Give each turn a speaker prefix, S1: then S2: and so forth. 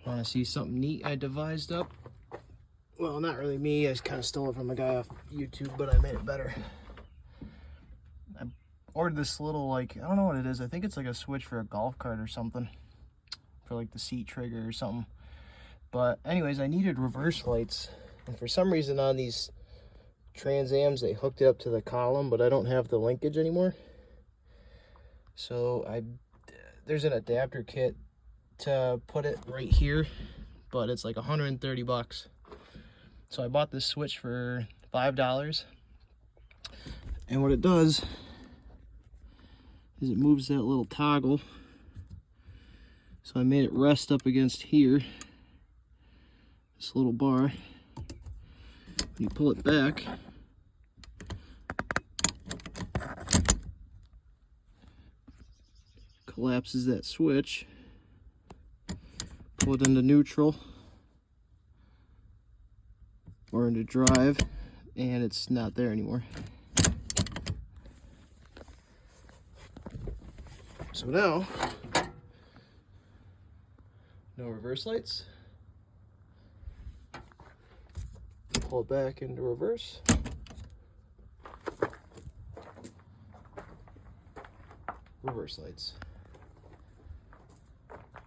S1: Want to see something neat I devised up? Well, not really me. I just kind of stole it from a guy off YouTube, but I made it better. I ordered this little, like, I don't know what it is. I think it's like a switch for a golf cart or something. For like the seat trigger or something. But anyways, I needed reverse lights. And for some reason on these Trans Ams, they hooked it up to the column, but I don't have the linkage anymore. So there's an adapter kit to put it right here, but it's like 130 bucks. So I bought this switch for $5. And what it does is it moves that little toggle. So I made it rest up against here, this little bar. You pull it back, collapses that switch, pull it into neutral or into drive, and it's not there anymore. So now, no reverse lights. Pull it back into reverse. Reverse lights.